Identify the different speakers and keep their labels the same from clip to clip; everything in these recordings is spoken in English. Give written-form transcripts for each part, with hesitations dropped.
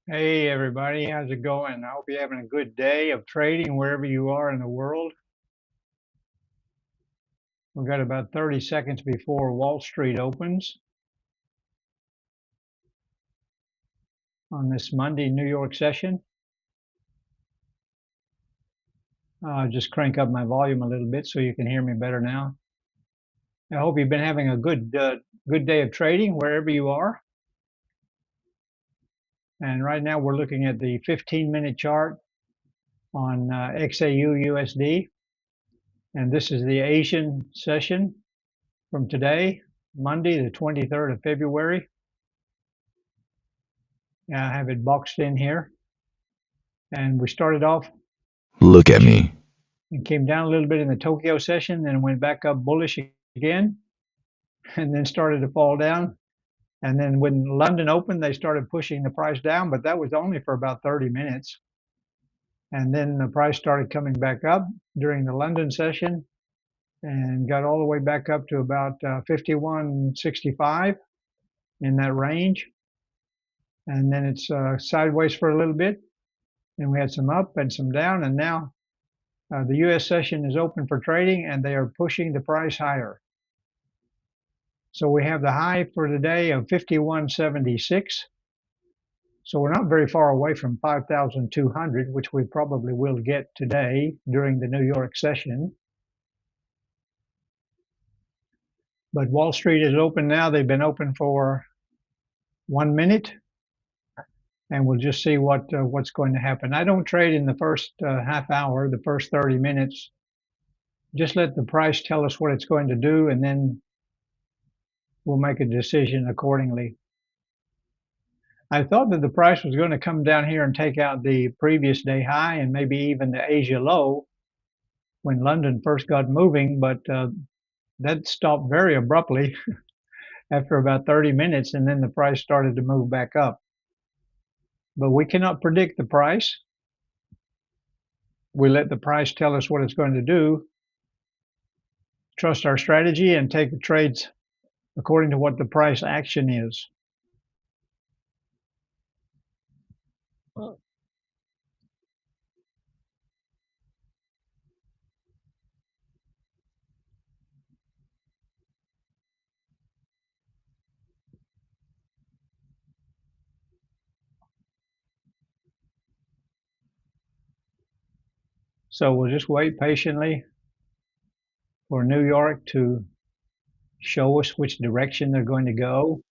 Speaker 1: Hey everybody, how's it going? I hope you're having a good day of trading wherever you are in the world. We've got about 30 seconds before Wall Street opens on this Monday New York session. Just crank up my volume a little bit so you can hear me better now. I hope you've been having a good day of trading wherever you are. And right now we're looking at the 15-minute chart on XAU USD. And this is the Asian session from today, Monday, the 23rd of February. I have it boxed in here. And we started off
Speaker 2: Look at me.
Speaker 1: and came down a little bit in the Tokyo session, then went back up bullish again, and then started to fall down. And then when London opened, they started pushing the price down, but that was only for about 30 minutes. And then the price started coming back up during the London session and got all the way back up to about 51.65 in that range. And then it's sideways for a little bit. And we had some up and some down, and now the U.S. session is open for trading, and they are pushing the price higher. So we have the high for today of 51.76. So we're not very far away from 5,200, which we probably will get today during the New York session. But Wall Street is open now. They've been open for 1 minute, and we'll just see what's going to happen. I don't trade in the first half hour, the first 30 minutes. Just let the price tell us what it's going to do, and then we'll make a decision accordingly. I thought that the price was going to come down here and take out the previous day high and maybe even the Asia low when London first got moving, but that stopped very abruptly after about 30 minutes, and then the price started to move back up. But we cannot predict the price. We let the price tell us what it's going to do, trust our strategy, and take the trades according to what the price action is. So we'll just wait patiently for New York to show us which direction they're going to go.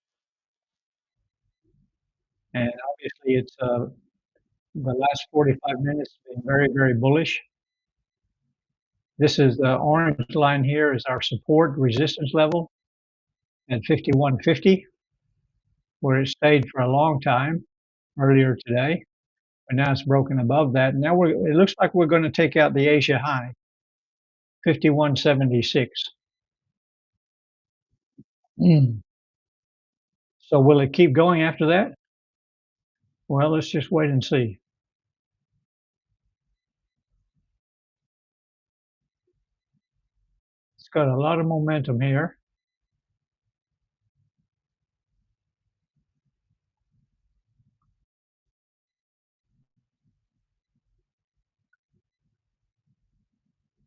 Speaker 1: And obviously, it's the last 45 minutes been very, very bullish. This is the orange line here is our support resistance level at 51.50, where it stayed for a long time earlier today. But now it's broken above that. Now it looks like we're going to take out the Asia high, 51.76. So will it keep going after that? Well, let's just wait and see. It's got a lot of momentum here.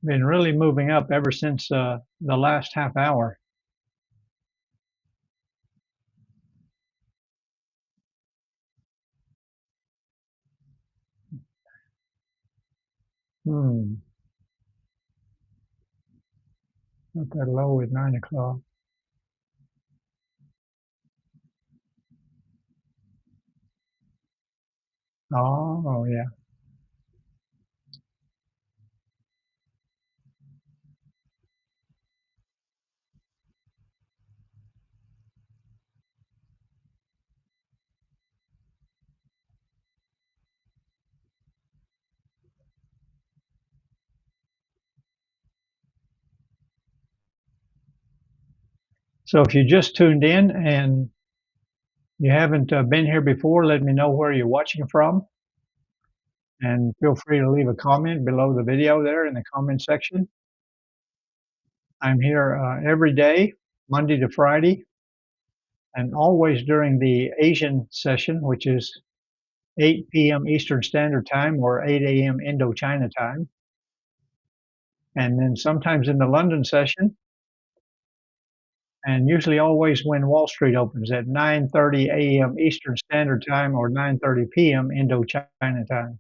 Speaker 1: Been really moving up ever since the last half hour. Not that low at 9 o'clock. Oh, yeah. So if you just tuned in and you haven't been here before, let me know where you're watching from. And feel free to leave a comment below the video there in the comment section. I'm here every day, Monday to Friday, and always during the Asian session, which is 8 p.m. Eastern Standard Time or 8 a.m. Indochina time. And then sometimes in the London session, and usually always when Wall Street opens at 9:30 a.m. Eastern Standard Time or 9:30 p.m. Indochina time.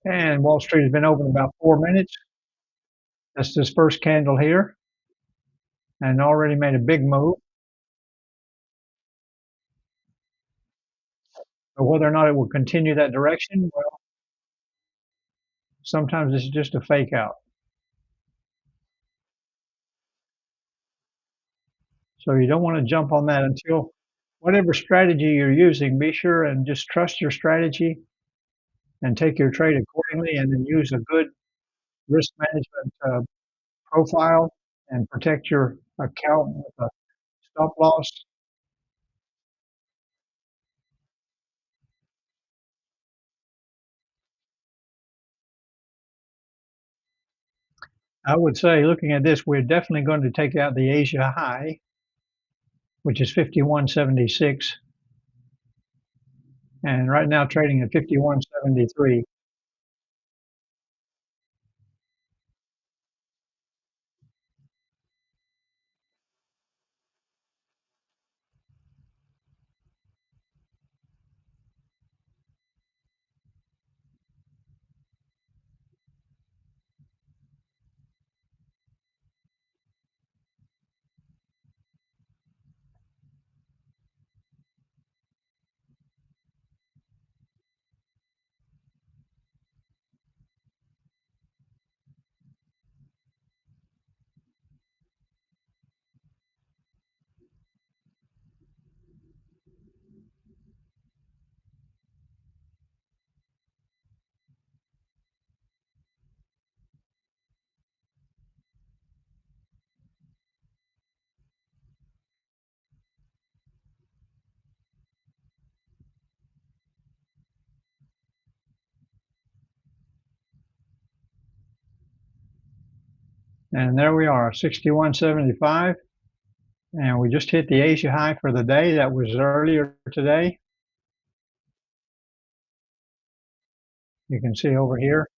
Speaker 1: And Wall Street has been open about 4 minutes. That's this first candle here, and already made a big move. But whether or not it will continue that direction, well, sometimes it's just a fake out. So you don't want to jump on that until whatever strategy you're using, be sure and just trust your strategy and take your trade accordingly, and then use a good risk management profile and protect your account with a stop loss. I would say, looking at this, we're definitely going to take out the Asia high, which is 51.76, and right now trading at 51.73. And there we are, 61.75. And we just hit the Asia high for the day. That was earlier today. You can see over here,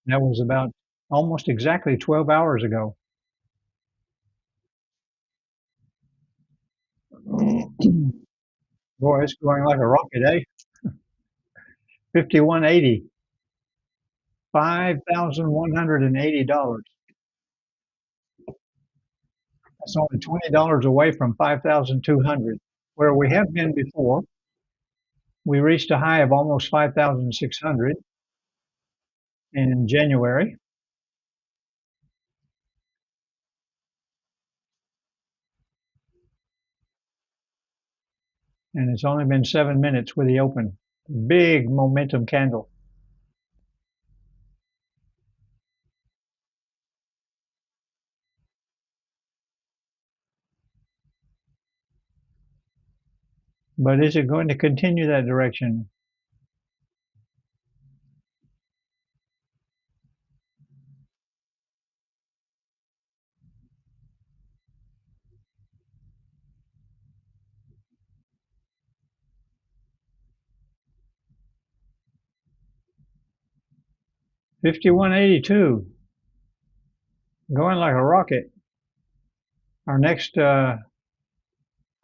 Speaker 1: that was about almost exactly 12 hours ago. Boy, it's going like a rocket, eh? 51.80, $5,180. That's only $20 away from 5,200, where we have been before. We reached a high of almost 5,600 in January, and it's only been 7 minutes with the open. Big momentum candle. But is it going to continue that direction? 51.82, going like a rocket. Our next uh,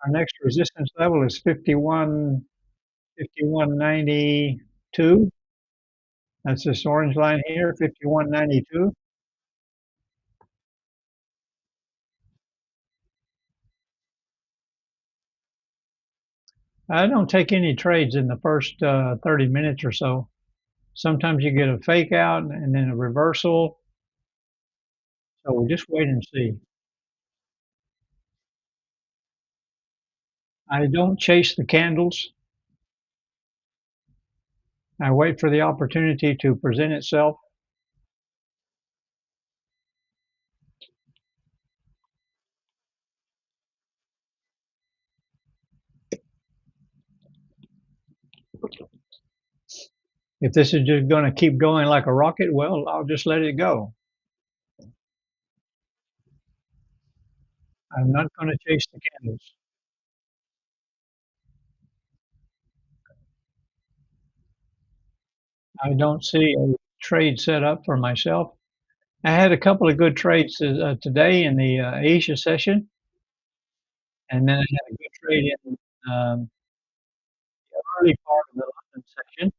Speaker 1: our next resistance level is 51.92. That's this orange line here, 51.92. I don't take any trades in the first 30 minutes or so. Sometimes you get a fake out and then a reversal. So we just wait and see. I don't chase the candles. I wait for the opportunity to present itself. If this is just going to keep going like a rocket, well, I'll just let it go. I'm not going to chase the candles. I don't see a trade set up for myself. I had a couple of good trades today in the Asia session, and then I had a good trade in the early part of the London session,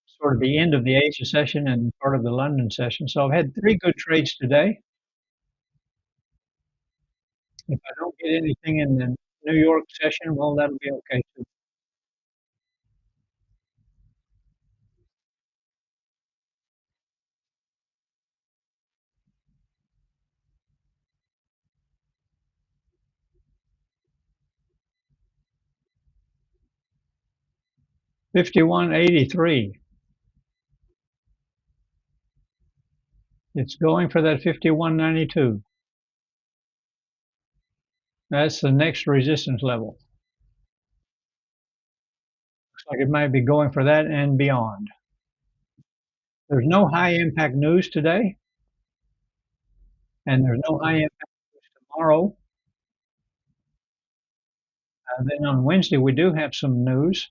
Speaker 1: sort of the end of the Asia session and part of the London session. So I've had three good trades today. If I don't get anything in the New York session, well, that'll be okay too. 51.83. It's going for that 51.92. That's the next resistance level. Looks like it might be going for that and beyond. There's no high impact news today, and there's no high impact news tomorrow. Then on Wednesday, we do have some news.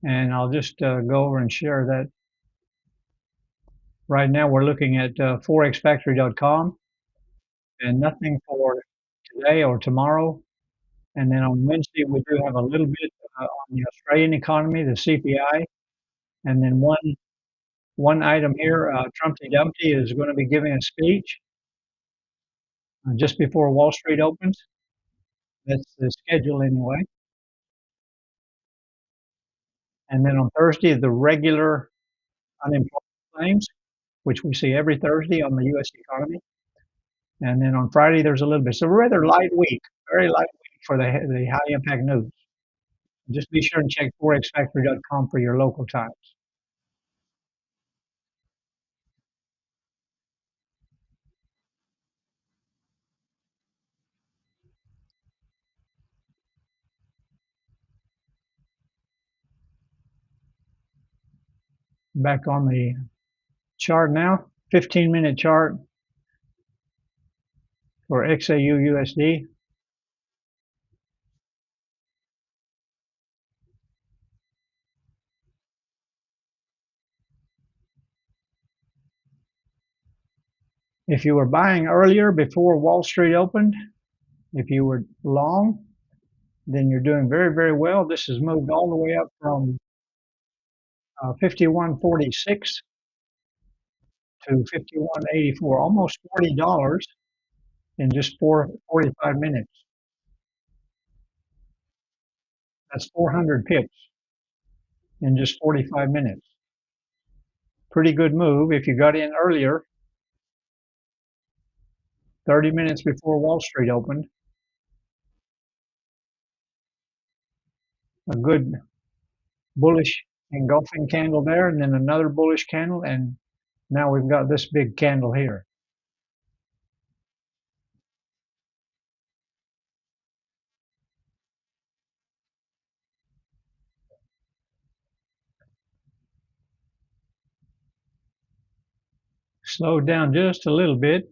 Speaker 1: And I'll just go over and share that. Right now, we're looking at forexfactory.com and nothing for today or tomorrow. And then on Wednesday, we do have a little bit on the Australian economy, the CPI, and then one item here. Trumpy Dumpty is going to be giving a speech just before Wall Street opens. That's the schedule anyway. And then on Thursday, the regular unemployment claims, which we see every Thursday on the U.S. economy. And then on Friday, there's a little bit. So a rather light week, very light week for the high impact news. Just be sure and check forexfactory.com for your local times. Back on the chart now, 15-minute chart for XAU USD. If you were buying earlier before Wall Street opened, if you were long, then you're doing very, very well. This has moved all the way up from 51.46 to 51.84, almost $40 in just 45 minutes. That's 400 pips in just 45 minutes. Pretty good move if you got in earlier, 30 minutes before Wall Street opened. A good bullish engulfing candle there, and then another bullish candle, and now we've got this big candle here. Slowed down just a little bit.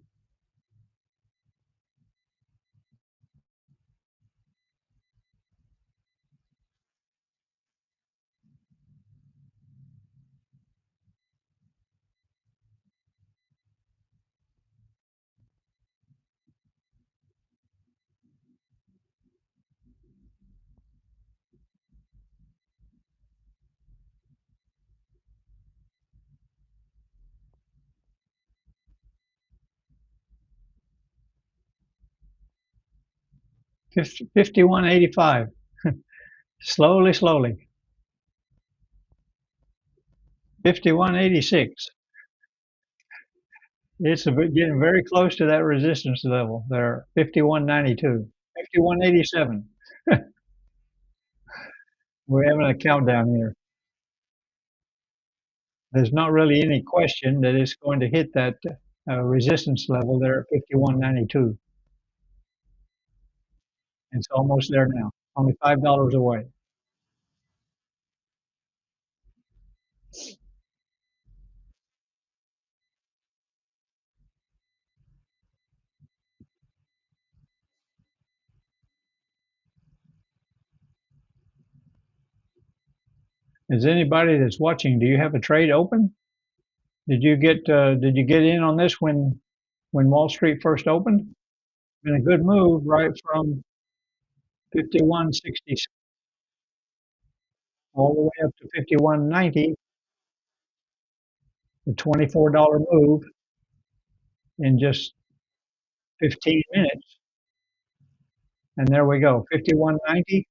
Speaker 1: $51.85. Slowly, slowly. $51.86. It's getting very close to that resistance level there. $51.92. $51.87. We're having a countdown here. There's not really any question that it's going to hit that resistance level there at 51.92. It's almost there now. Only $5 away. Is anybody that's watching, do you have a trade open? Did you get in on this when Wall Street first opened? Been a good move right from 51.60 all the way up to 51.90, the $24 move in just 15 minutes. And there we go, 51.90,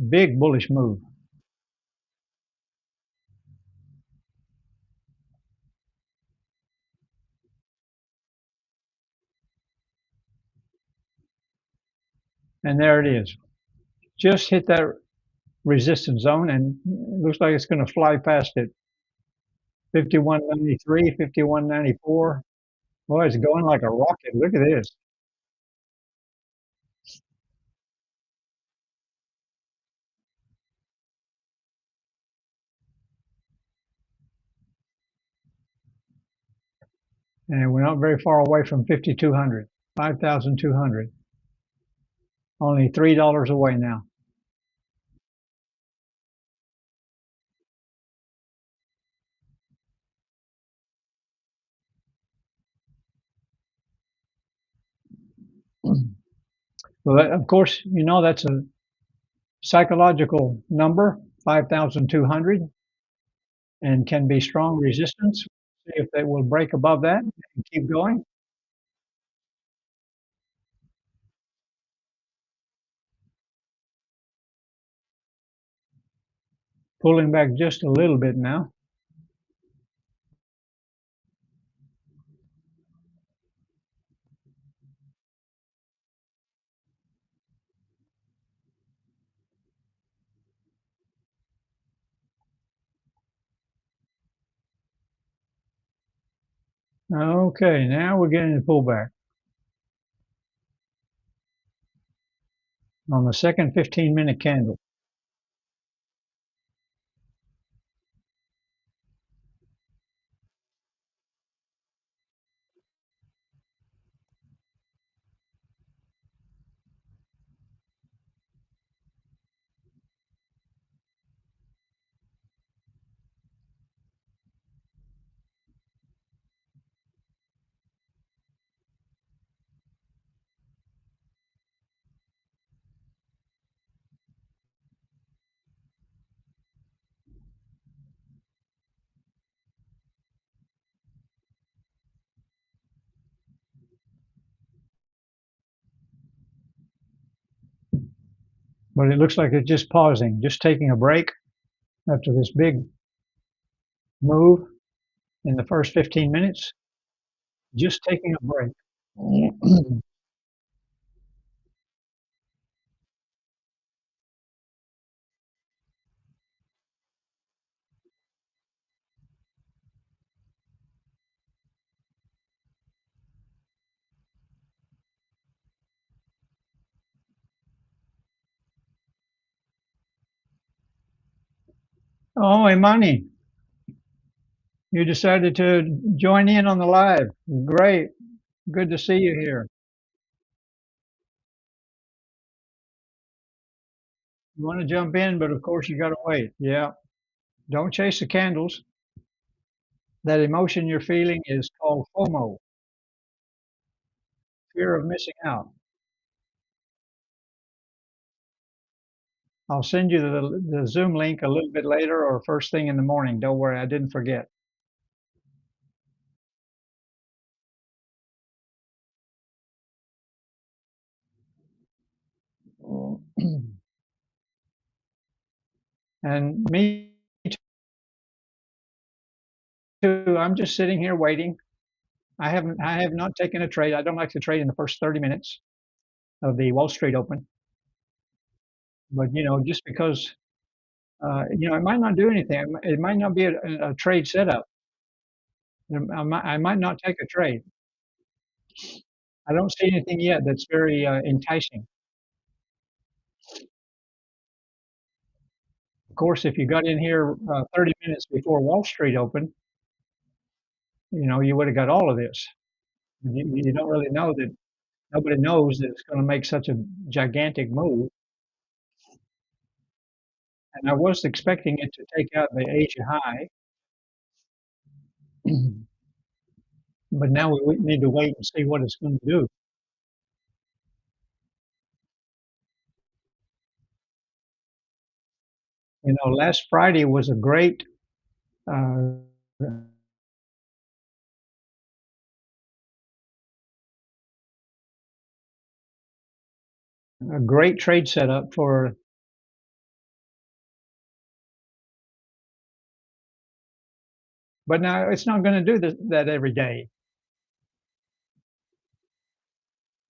Speaker 1: big bullish move. And there it is. Just hit that resistance zone and it looks like it's going to fly past it. 51.93, 51.94. Boy, it's going like a rocket. Look at this. And we're not very far away from 5,200, 5,200. Only $3 away now. Well, of course, that's a psychological number, 5,200, and can be strong resistance. See if they will break above that and keep going. Pulling back just a little bit now. Okay, now we're getting the pullback on the second 15-minute candle. But it looks like it's just pausing, just taking a break after this big move in the first 15 minutes, just taking a break. Oh, Imani, you decided to join in on the live. Great. Good to see you here. You want to jump in, but of course you got to wait. Yeah. Don't chase the candles. That emotion you're feeling is called FOMO, fear of missing out. I'll send you the Zoom link a little bit later or first thing in the morning. Don't worry, I didn't forget. And me too. I'm just sitting here waiting. I have not taken a trade. I don't like to trade in the first 30 minutes of the Wall Street Open. But just because it might not do anything. It might not be a trade setup. I might not take a trade. I don't see anything yet that's very enticing. Of course, if you got in here 30 minutes before Wall Street Open, you would have got all of this. You don't really know that nobody knows that it's going to make such a gigantic move. and I was expecting it to take out the Asia high, but now we need to wait and see what it's going to do. You know, last Friday was uh, a great trade setup for, but now it's not going to do that every day,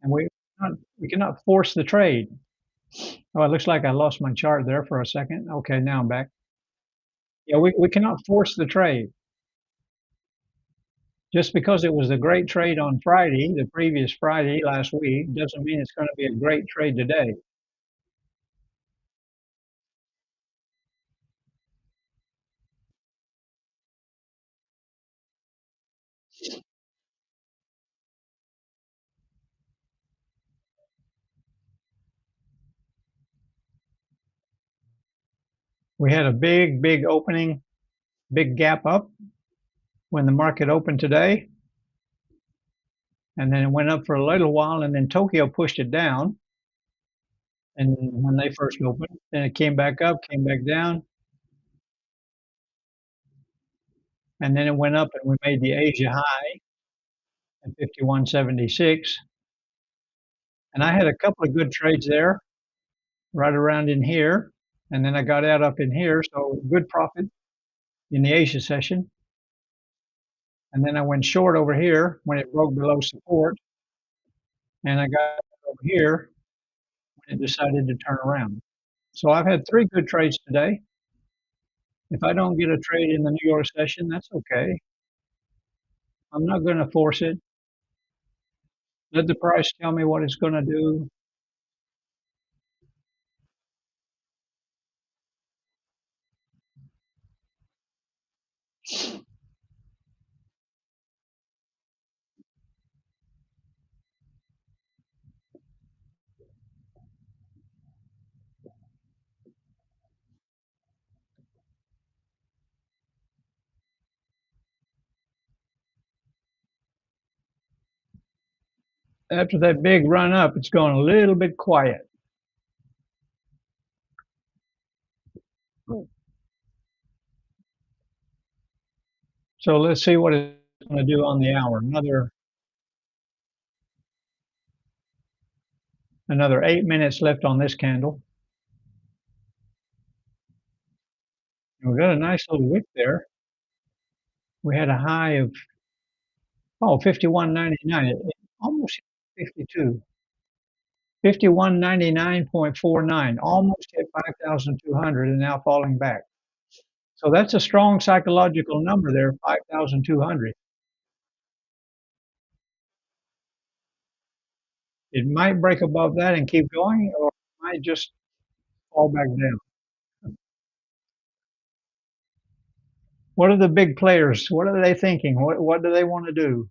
Speaker 1: and we cannot force the trade. Oh, it looks like I lost my chart there for a second. Okay, now I'm back. Yeah, we cannot force the trade. Just because it was a great trade on Friday, the previous Friday last week, doesn't mean it's going to be a great trade today. We had a big opening, big gap up when the market opened today, and then it went up for a little while, and then Tokyo pushed it down. And when they first opened, then it came back up, came back down, and then it went up, and we made the Asia high at 51.76. And I had a couple of good trades there, right around in here, and then I got out up in here, so good profit in the Asia session. And then I went short over here when it broke below support, and I got over here when it decided to turn around. So I've had three good trades today. If I don't get a trade in the New York session, that's okay. I'm not going to force it. Let the price tell me what it's going to do. After that big run up, it's gone a little bit quiet. So let's see what it's going to do on the hour. Another 8 minutes left on this candle. And we got a nice little wick there. We had a high of 51.99. It almost hit 52. 5199.49, almost hit 5,200 and now falling back. So that's a strong psychological number there, 5,200. It might break above that and keep going, or it might just fall back down. What are the big players? What are they thinking? What do they want to do?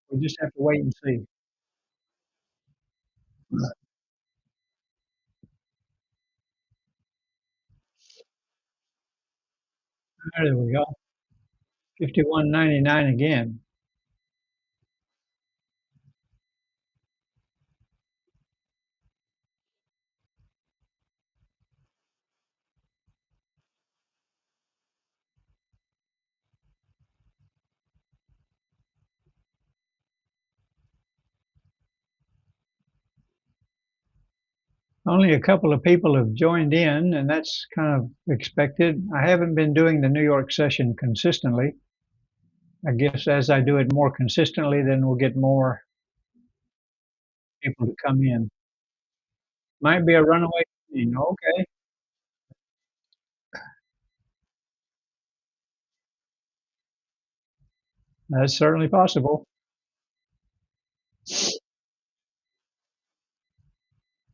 Speaker 1: We just have to wait and see. There we go. 51.99 again. Only a couple of people have joined in, and that's kind of expected. I haven't been doing the New York session consistently. I guess as I do it more consistently, then we'll get more people to come in. Might be a runaway thing. Okay, that's certainly possible.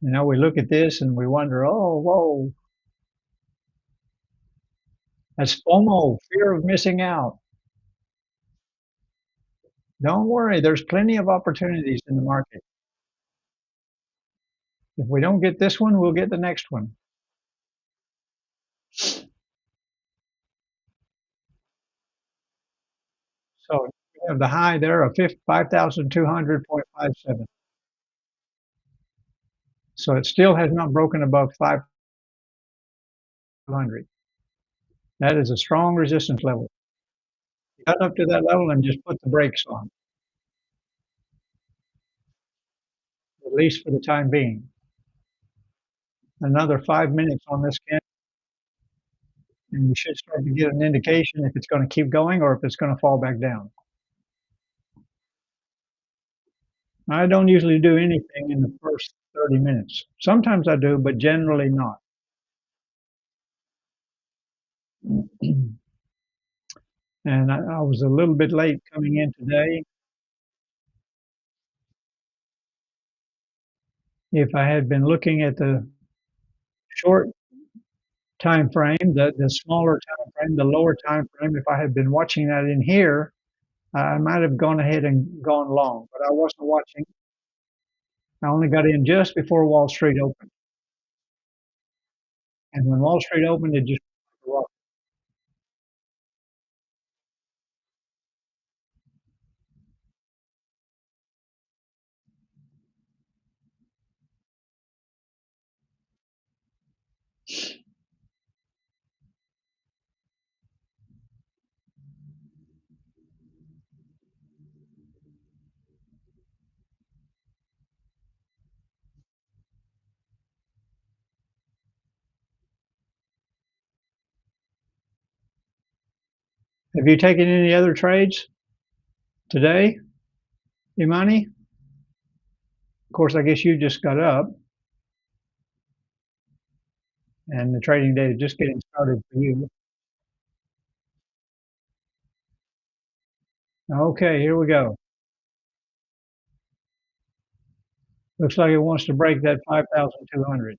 Speaker 1: You know, we look at this and we wonder, oh, whoa, that's FOMO, fear of missing out. Don't worry, there's plenty of opportunities in the market. If we don't get this one, we'll get the next one. have the high there of 5,200.57. So it still has not broken above 500. That is a strong resistance level. Cut up to that level and just put the brakes on, at least for the time being. Another 5 minutes on this candle, and you should start to get an indication if it's going to keep going or if it's going to fall back down. I don't usually do anything in the first 30 minutes. Sometimes I do, but generally not. And I was a little bit late coming in today. If I had been looking at the short time frame, the smaller time frame, the lower time frame, if I had been watching that in here, I might have gone ahead and gone long, but I wasn't watching. I only got in just before Wall Street opened. And when Wall Street opened, it just rocked. Have you taken any other trades today, Imani? Of course, I guess you just got up and the trading day is just getting started for you. Okay, here we go. Looks like it wants to break that 5,200.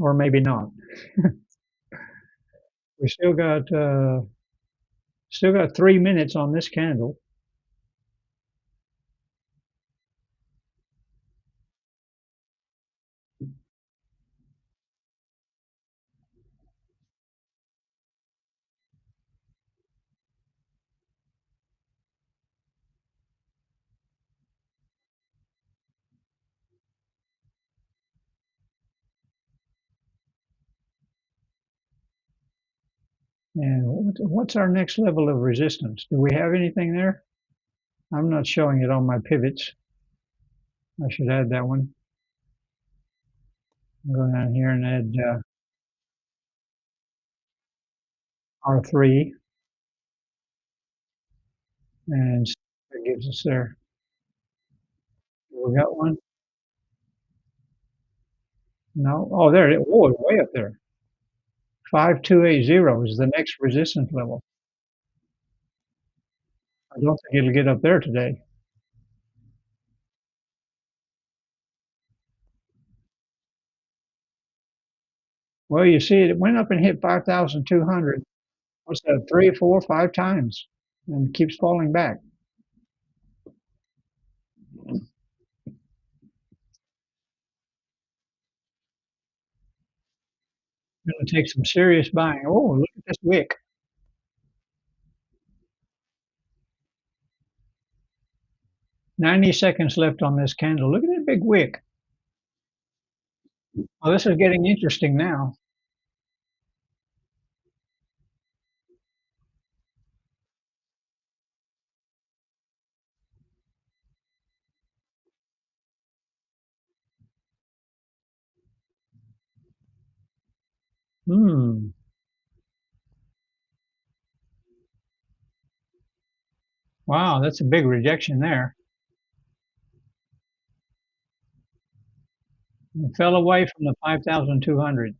Speaker 1: Or maybe not. We still got 3 minutes on this candle. And what's our next level of resistance? Do we have anything there? I'm not showing it on my pivots. I should add that one. I'm going down here and add R3 and see what it gives us there. We got one? No. Oh, there it is. Oh, it's way up there. 5280 is the next resistance level. I don't think it'll get up there today. Well, you see, it went up and hit 5,200. What's that? 3, 4, 5 times, and keeps falling back. Going to take some serious buying. Oh, look at this wick. 90 seconds left on this candle. Look at that big wick. Oh, this is getting interesting now. Hmm. Wow, that's a big rejection there. It fell away from the 5,200.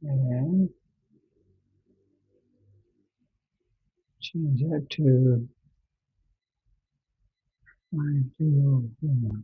Speaker 1: And change that to 5, 2, 1.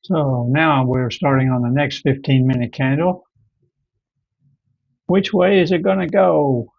Speaker 1: So now we're starting on the next 15-minute candle. Which way is it going to go?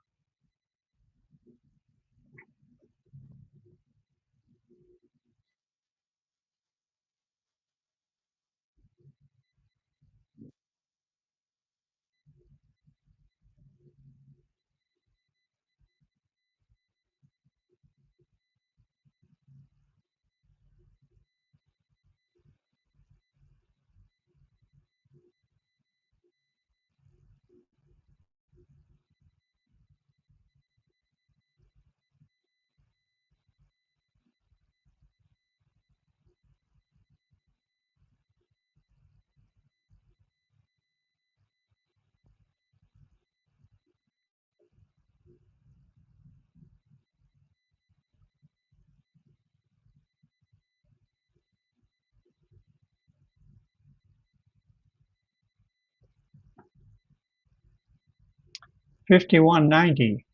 Speaker 1: $51.90.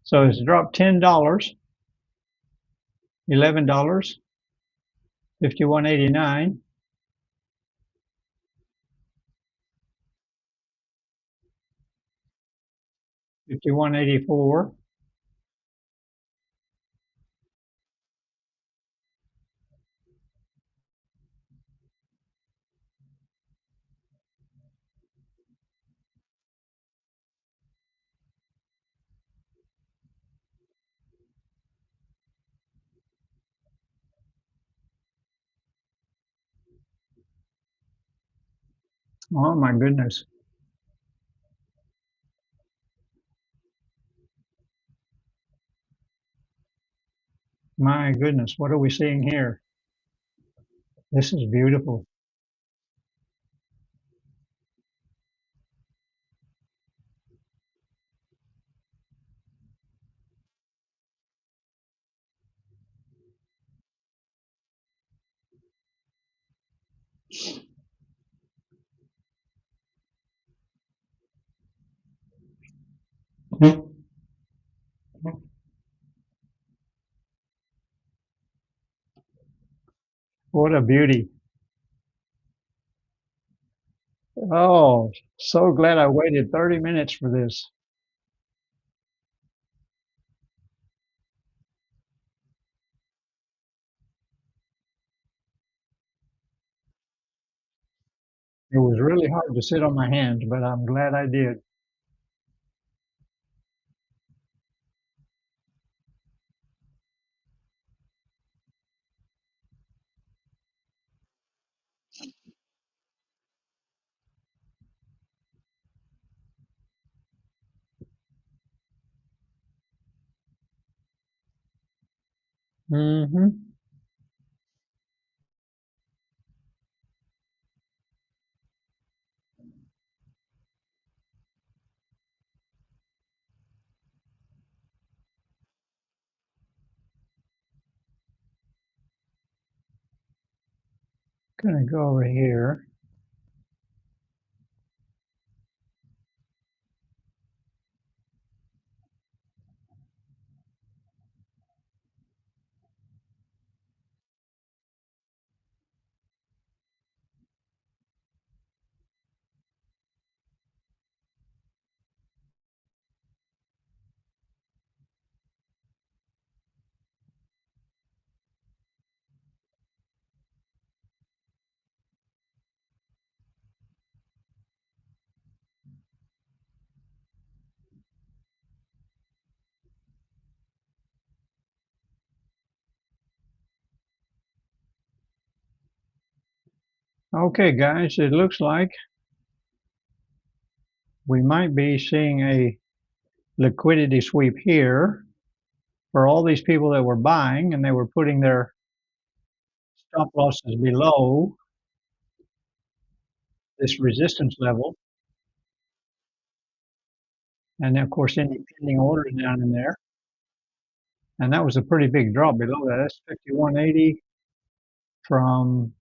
Speaker 1: So it's dropped $10, $11, 51.89, 51.84. Oh my goodness. My goodness. What are we seeing here? This is beautiful. What a beauty. Oh, so glad I waited 30 minutes for this. It was really hard to sit on my hands, but I'm glad I did. Mm-hmm. Gonna go over here. Okay, guys, it looks like we might be seeing a liquidity sweep here for all these people that were buying and they were putting their stop losses below this resistance level. And then, of course, any pending orders down in there. And that was a pretty big drop below that. That's 51.80 from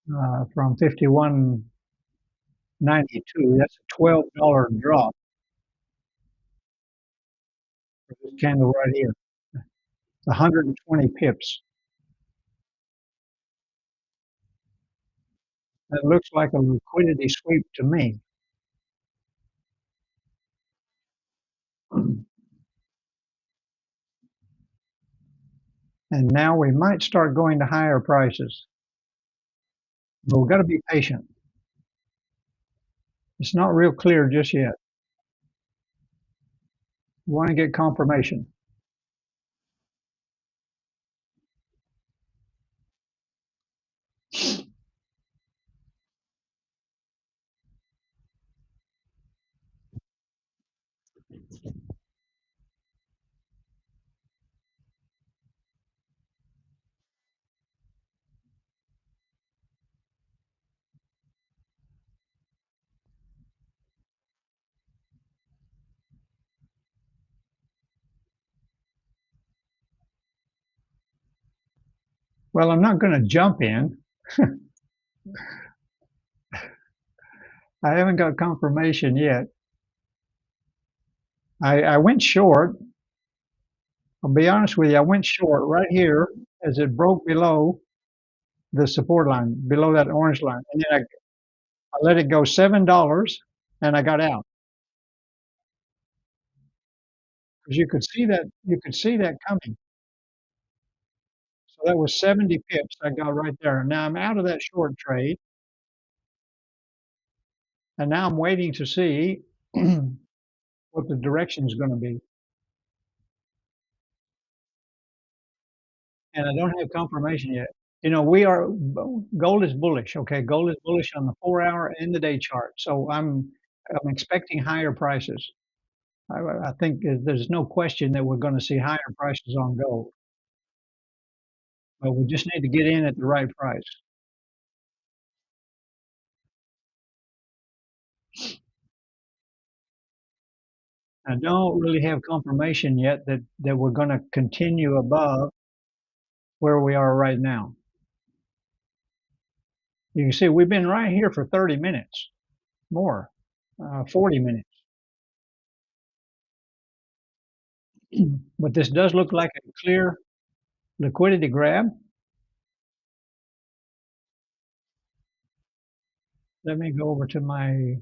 Speaker 1: 51.92. That's a $12 drop for this candle right here. 120 pips. That looks like a liquidity sweep to me. And now we might start going to higher prices. But we've got to be patient. It's not real clear just yet. We want to get confirmation. Well, I'm not going to jump in. I haven't got confirmation yet. I went short. I'll be honest with you. I went short right here as it broke below the support line, below that orange line. And then I let it go $7 and I got out because you could see that coming. So that was 70 pips I got right there. Now I'm out of that short trade and now I'm waiting to see what the direction is going to be. And I don't have confirmation yet. We are gold is bullish. Okay, gold is bullish on the 4 hour and the day chart. So I'm expecting higher prices. I think there's no question that we're going to see higher prices on gold, but we just need to get in at the right price. I don't really have confirmation yet that we're going to continue above where we are right now. You can see we've been right here for 30 minutes, more, 40 minutes. But this does look like a clear liquidity grab. Let me go over to my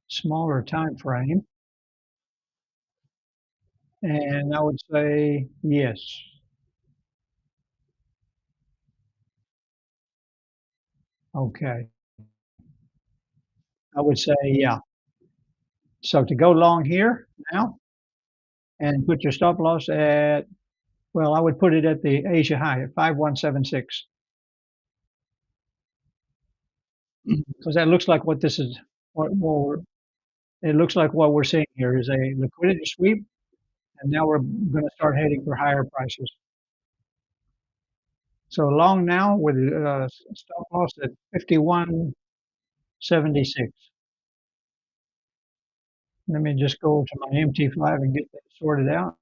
Speaker 1: smaller time frame, and I would say yes. Okay, I would say yeah. So to go long here now and put your stop loss at, well, I would put it at the Asia high at 5176 because that looks like what this is. It looks like what we're seeing here is a liquidity sweep, and now we're going to start heading for higher prices. So long now with stop loss at 5176. Let me just go to my MT5 and get that sorted out.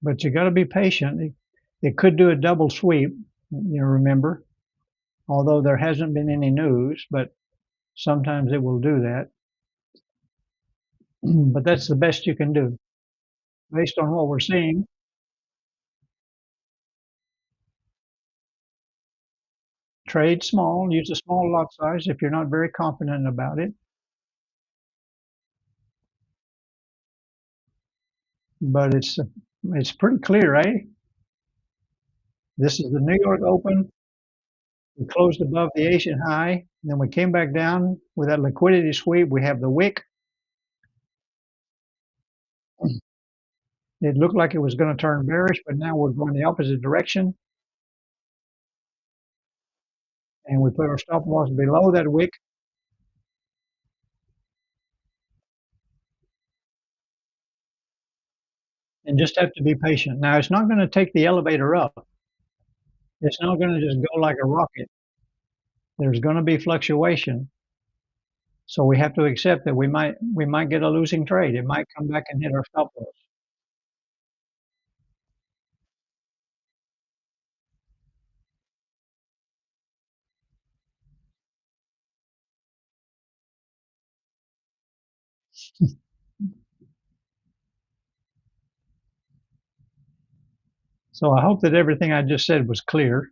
Speaker 1: But you got to be patient. It could do a double sweep, remember, although there hasn't been any news, but sometimes it will do that. But that's the best you can do based on what we're seeing. Trade small, use a small lot size if you're not very confident about it. But It's pretty clear, eh? This is the New York Open. We closed above the Asian high. Then we came back down with that liquidity sweep. We have the wick. It looked like it was going to turn bearish, but now we're going the opposite direction. And we put our stop loss below that wick. And just have to be patient. Now, it's not going to take the elevator up. It's not going to just go like a rocket. There's going to be fluctuation. So we have to accept that we might get a losing trade. It might come back and hit our stop loss. So I hope that everything I just said was clear.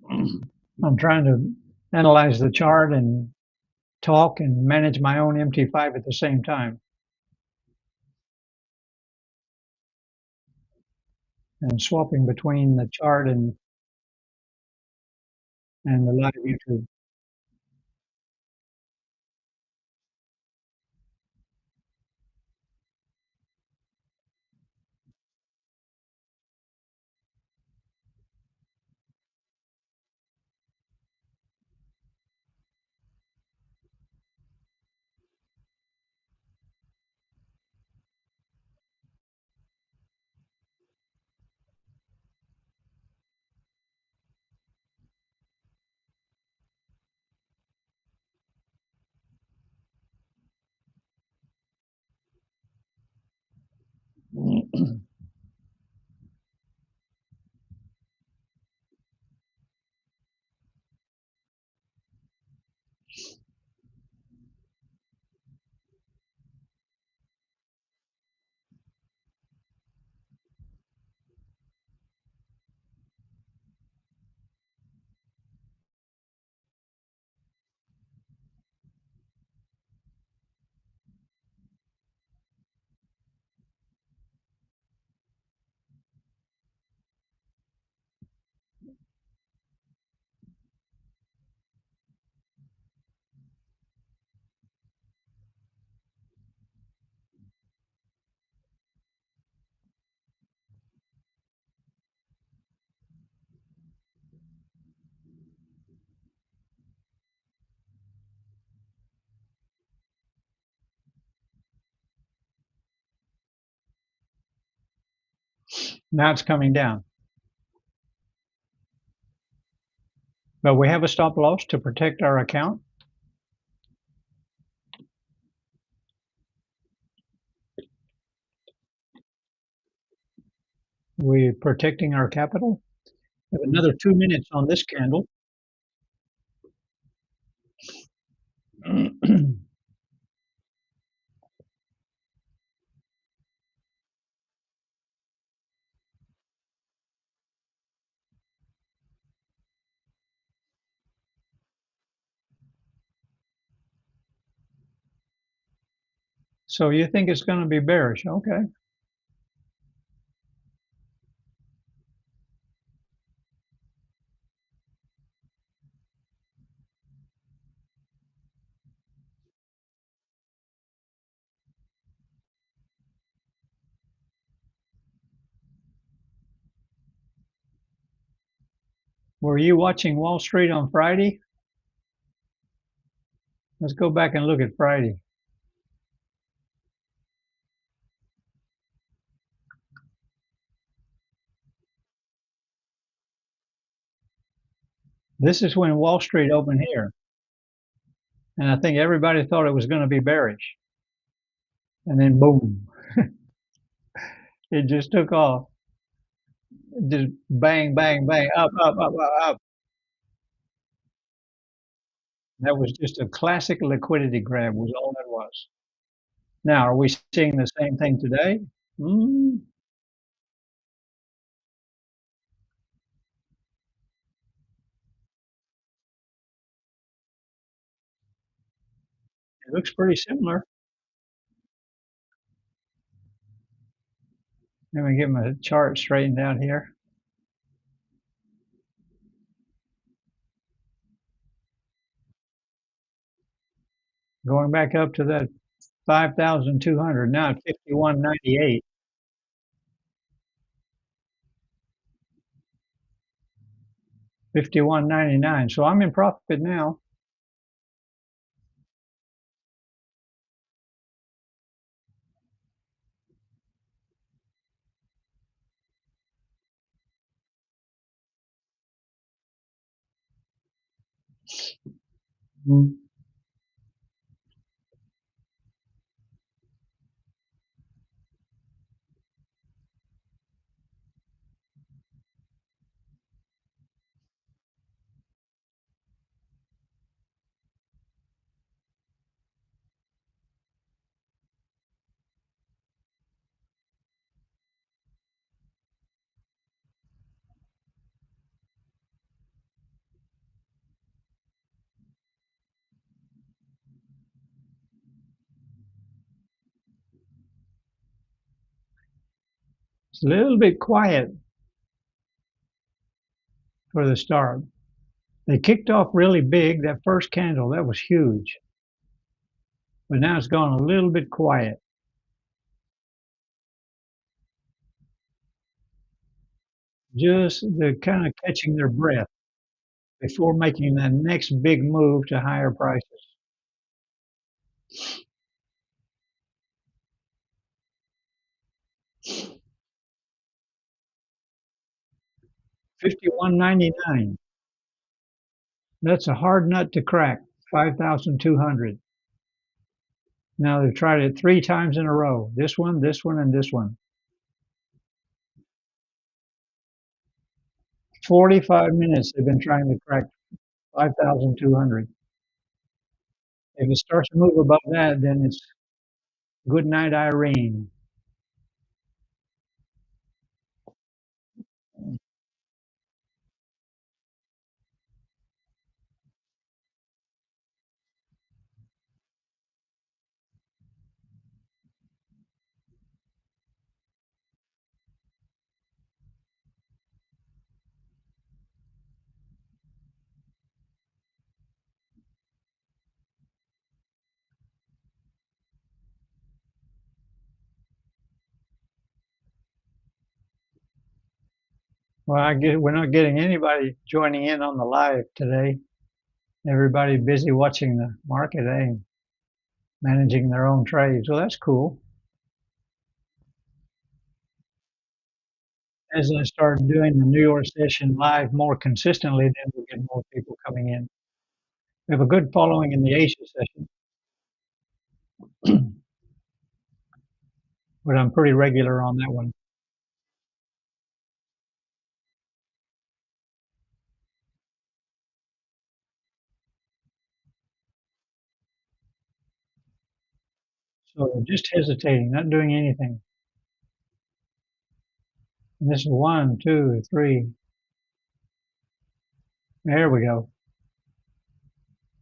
Speaker 1: I'm trying to analyze the chart and talk and manage my own MT5 at the same time, and swapping between the chart and the live YouTube. Now it's coming down, but we have a stop loss to protect our account. We're protecting our capital. We have another 2 minutes on this candle. So you think it's going to be bearish? Okay. Were you watching Wall Street on Friday? Let's go back and look at Friday. This is when Wall Street opened here, and I think everybody thought it was going to be bearish, and then boom, it just took off. Just bang, bang, bang, up, up, up, up, up. That was just a classic liquidity grab, was all that was. Now, are we seeing the same thing today? Mm, it looks pretty similar. Let me get my chart straightened out here. Going back up to that 5,200, now at 51.98. 51.99. So I'm in profit now. Mm. It's a little bit quiet for the start. They kicked off really big. That first candle, that was huge. But now it's gone a little bit quiet. Just they're kind of catching their breath before making that next big move to higher prices. 51.99. That's a hard nut to crack. 5,200. Now they've tried it 3 times in a row. This one, and this one. 45 minutes they've been trying to crack 5,200. If it starts to move above that, then it's good night, Irene. Well, I get we're not getting anybody joining in on the live today. Everybody busy watching the market, managing their own trades. Well, that's cool. As I start doing the New York session live more consistently, then we'll get more people coming in. We have a good following in the Asia session, but I'm pretty regular on that one. So just hesitating, not doing anything. And this is 1, 2, 3. There we go.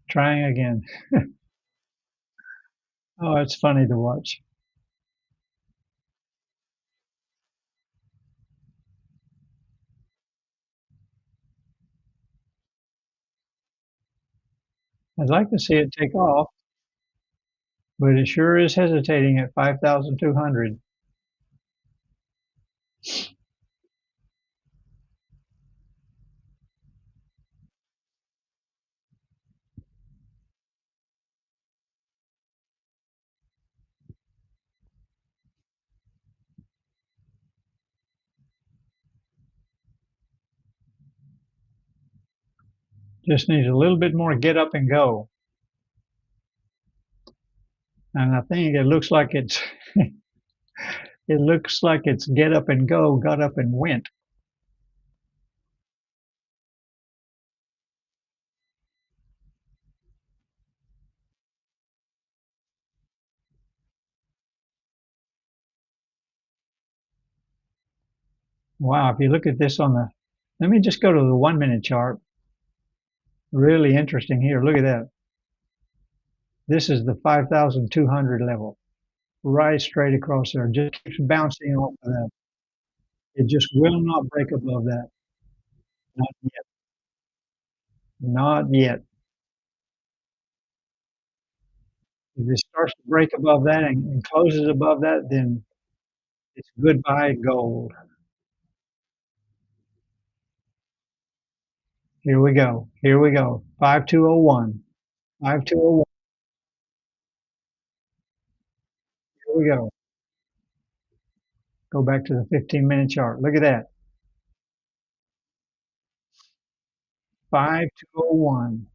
Speaker 1: Trying again. Oh, it's funny to watch. I'd like to see it take off, but it sure is hesitating at 5,200. Just needs a little bit more get up and go. And I think it looks like it's it looks like it's get up and go, got up and went. Wow, if you look at this on the, let me just go to the 1 minute chart. Really interesting here. Look at that. This is the 5,200 level, right straight across there. Just keeps bouncing off of that. It just will not break above that. Not yet. Not yet. If it starts to break above that and closes above that, then it's goodbye gold. Here we go. Here we go. 5201. 5201. Here we go. Go back to the 15-minute chart. Look at that. 5201.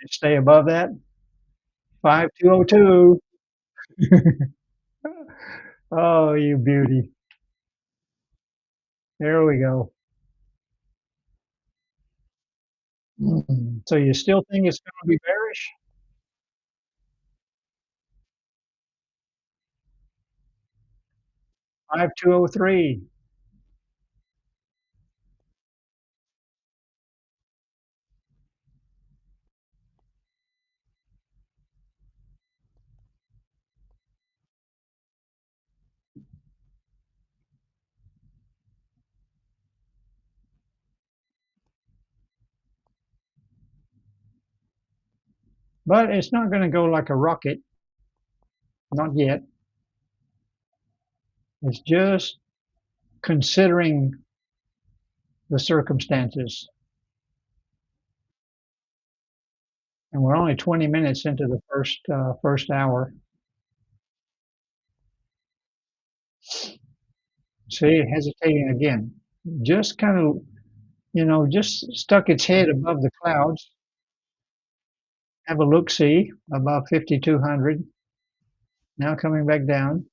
Speaker 1: Stay above that. 5202. Oh, you beauty. There we go. So you still think it's going to be bearish? 5203. But it's not going to go like a rocket. Not yet. It's just considering the circumstances. And we're only 20 minutes into the first hour. See, hesitating again. Just kind of, just stuck its head above the clouds. Have a look see above 5,200. Now coming back down.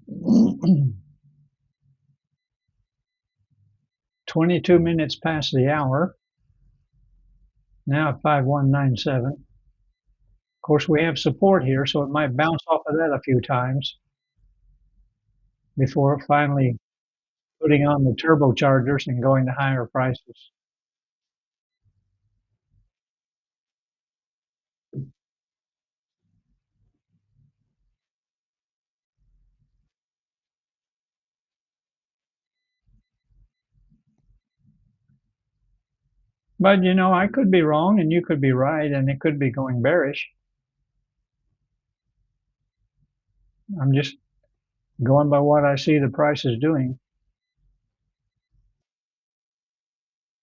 Speaker 1: Mm. 22 minutes past the hour. Now at 5197. Of course, we have support here, so it might bounce off of that a few times before finally putting on the turbochargers and going to higher prices. But I could be wrong and you could be right, and it could be going bearish. I'm just going by what I see the price is doing.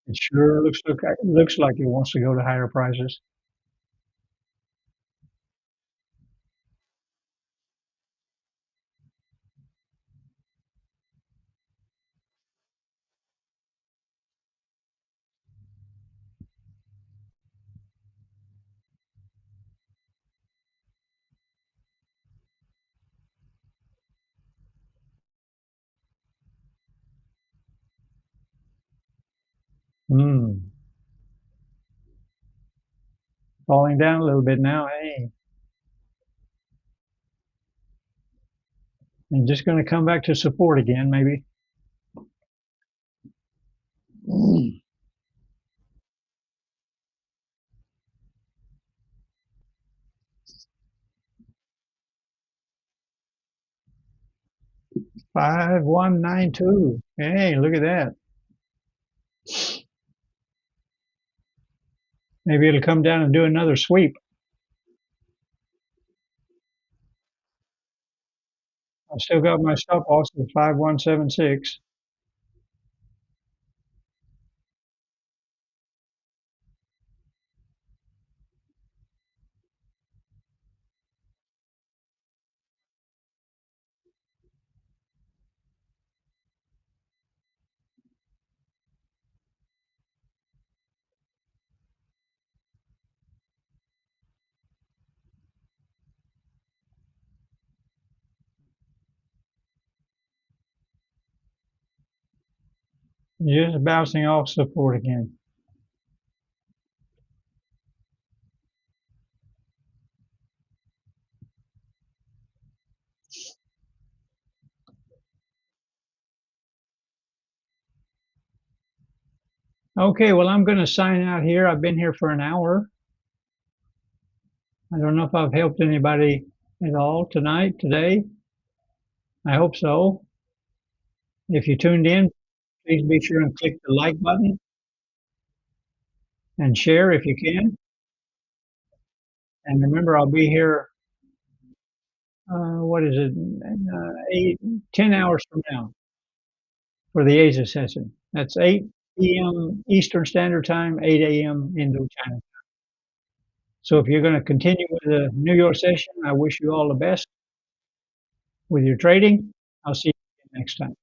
Speaker 1: It sure looks like it wants to go to higher prices. Hmm. Falling down a little bit now. Hey, and just going to come back to support again, maybe. 5192. Hey, look at that. Maybe it'll come down and do another sweep. I've still got my stop loss at 5176. Just bouncing off support again. Okay, well, I'm going to sign out here. I've been here for an hour. I don't know if I've helped anybody at all today. I hope so. If you tuned in, please be sure and click the like button and share if you can. And remember, I'll be here, what is it, 10 hours from now for the Asia session. That's 8 p.m. Eastern Standard Time, 8 a.m. Indo-China. So if you're going to continue with the New York session, I wish you all the best with your trading. I'll see you next time.